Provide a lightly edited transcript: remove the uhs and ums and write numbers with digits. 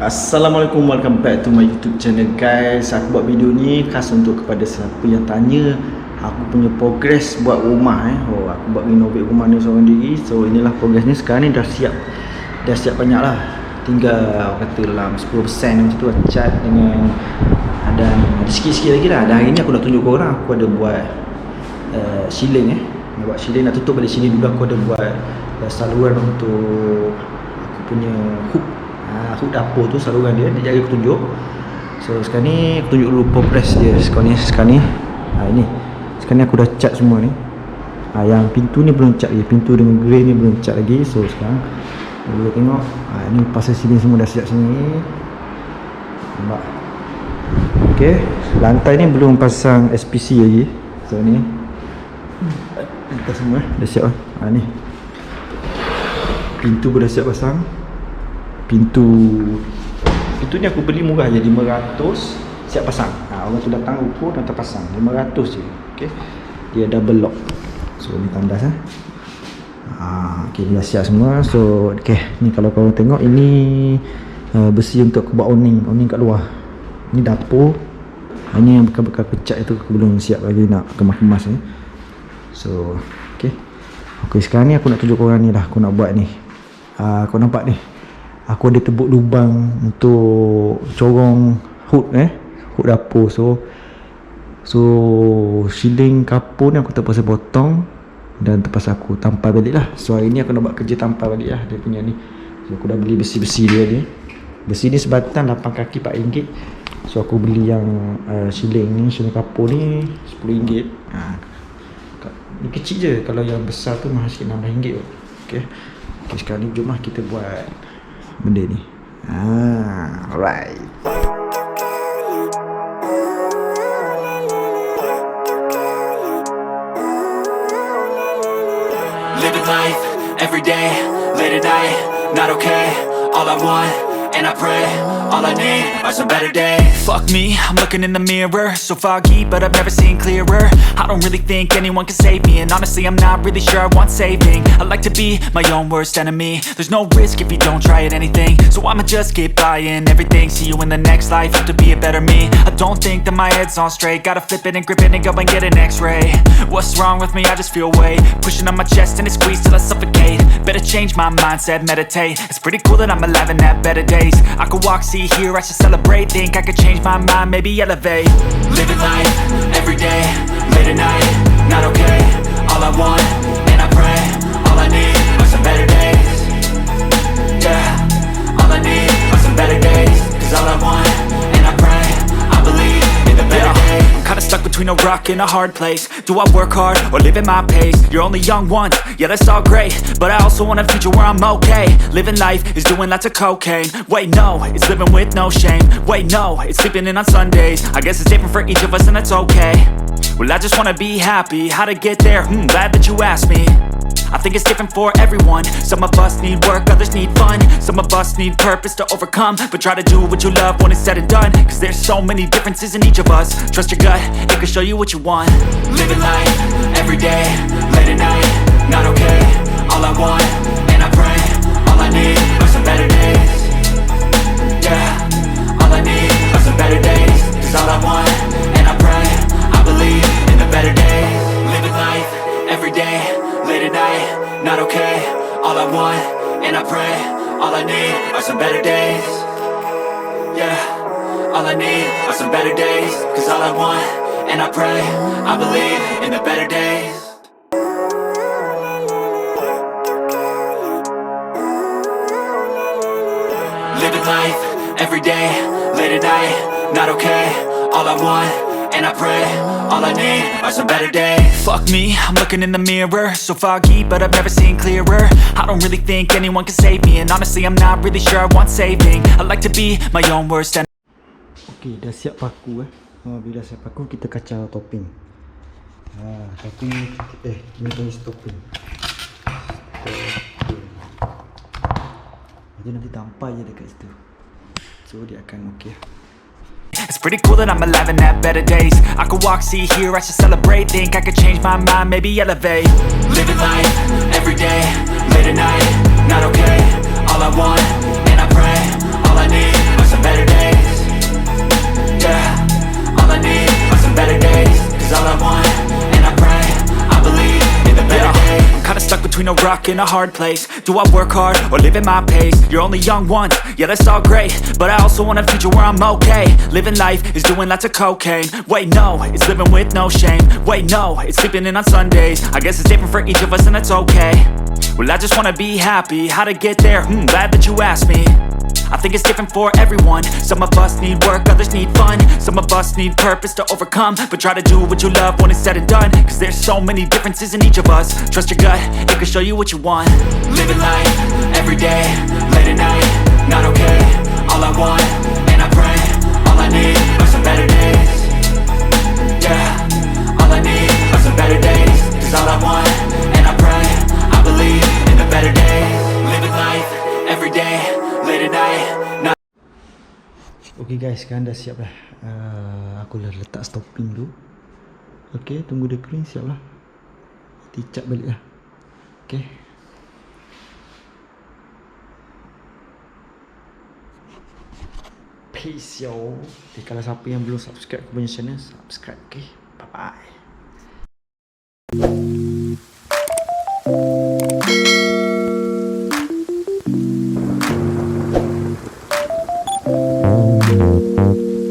Assalamualaikum, welcome back to my YouTube channel guys. Aku buat video ni khas untuk kepada siapa yang tanya aku punya progress buat rumah aku buat renovate rumah ni seorang diri. So inilah progressnya. Sekarang ni dah siap banyak lah. Tinggal kata dalam 10% macam tu lah, cat dengan ada sikit-sikit lagi lah. Dan hari ni aku nak tunjuk korang aku ada buat siling buat siling, nak tutup balik siling dulu. Aku ada buat saluran untuk aku punya hook dapur tu, saluran dia jadi aku tunjuk. So sekarang ni aku tunjuk dulu progress dia. Sekarang ni ini sekarang ni aku dah cat semua ni. Yang pintu ni belum cat lagi, pintu dengan grey ni belum cat lagi. So sekarang boleh tengok ni pasal siling semua dah siap sini, nampak. Okey, lantai ni belum pasang SPC lagi. So ni lantai semua dah siap lah. Ni pintu pun dah siap pasang. Pintu ni aku beli murah je, 500 siap pasang. Orang tu datang ukur dan terpasang 500 je. Okey, dia double lock. So ni tandas okey, dah siap semua. So okey, ni kalau korang tengok ini besi untuk aku buat awning kat luar. Ni dapur. Ini yang bekas-bekas pecat itu aku belum siap lagi nak kemas-kemas ni. So okey, sekarang ni aku nak tunjuk korang ni lah. Aku nak buat ni. Kau nampak ni, aku ada tebuk lubang untuk corong hood dapur. So siling kapur ni aku terpaksa potong dan terpaksa aku tampal balik lah. So hari ni aku nak buat kerja tampal balik lah dia punya ni. So aku dah beli besi-besi dia ni. Besi ni sebatang 8 kaki RM4. So aku beli yang siling kapur ni RM10. Ni kecil je, kalau yang besar tu mahal sikit, RM16. Okey, sekarang ni jom lah kita buat benda ni. Alright. Living life every day, late at night, not okay. All I want, and I pray, all I need are some better days. Fuck me, I'm looking in the mirror, so foggy, but I've never seen clearer. I don't really think anyone can save me, and honestly I'm not really sure I want saving. I like to be my own worst enemy. There's no risk if you don't try at anything, so I'ma just keep buying everything. See you in the next life, have to be a better me. I don't think that my head's on straight, gotta flip it and grip it and go and get an x-ray. What's wrong with me? I just feel weight pushing on my chest and it squeezes till I suffocate. Better change my mindset, meditate. It's pretty cool that I'm alive and have better days. I could walk, see, hear, I should celebrate. Think I could change my mind, maybe elevate. Living life, every day, late at night, not okay. All I want, and I pray, all I need are some better days. Yeah, all I need are some better days. Cause all I want, and I pray, I believe in the better days. I'm kinda stuck between a rock and a hard place. Do I work hard or live at my pace? You're only young once, yeah that's all great, but I also want a future where I'm okay. Living life is doing lots of cocaine. Wait no, it's living with no shame. Wait no, it's sleeping in on Sundays. I guess it's different for each of us and that's okay. Well I just wanna be happy, how to get there? Glad that you asked me. I think it's different for everyone. Some of us need work, others need fun. Some of us need purpose to overcome. But try to do what you love when it's said and done. Cause there's so many differences in each of us. Trust your gut, it can show you what you want. Living life, every day, late at night, not okay. All I want, and I pray, all I need are some better days. Yeah, all I need are some better days. Cause all I want, and I pray, I believe in the better days. Living life, every day, late at night, not okay. All I want, and I pray, all I need are some better days. Yeah, all I need are some better days. Cause all I want, and I pray, I believe in the better days. Living life, every day, late at night, not okay. All I want, and I pray, all I need are some better days. Fuck me, I'm looking in the mirror, so foggy, but I've never seen clearer. I don't really think anyone can save me, and honestly I'm not really sure I want saving. I like to be my own worst enemy. Okey, dah siap paku bila siap paku kita kacau topping. Topping ni tulis topping. Jadi nanti tampal je dekat situ. So dia akan okey. It's pretty cool that I'm alive and have better days. I could walk, see, hear, I should celebrate. Think I could change my mind, maybe elevate. Living life, every day, late at night, not okay. All I want, and I pray, all I need are better days. Cause all I want, and I pray, I believe in the better days. I'm kinda stuck between a rock and a hard place. Do I work hard or live at my pace? You're only young once, yeah that's all great, but I also want a future where I'm okay. Living life is doing lots of cocaine. Wait no, it's living with no shame. Wait no, it's sleeping in on Sundays. I guess it's different for each of us and that's okay. Well I just wanna be happy, how to get there? Glad that you asked me. I think it's different for everyone. Some of us need work, others need fun. Some of us need purpose to overcome. But try to do what you love when it's said and done. Cause there's so many differences in each of us. Trust your gut, it can show you what you want. Living life, every day, late at night, not okay. All I want, and I pray, all I need are some better days. Yeah, all I need are some better days. Cause all I want, and I pray, I believe in the better days. Living life, every day, late at night, not. Okay guys, sekarang dah siap dah. Aku dah letak stopping dulu. Okay, tunggu dia kering, siap lah. Nanti cat balik lah. Okay. Peace yo. Okay, kalau siapa yang belum subscribe aku punya channel, subscribe. Okay, bye bye.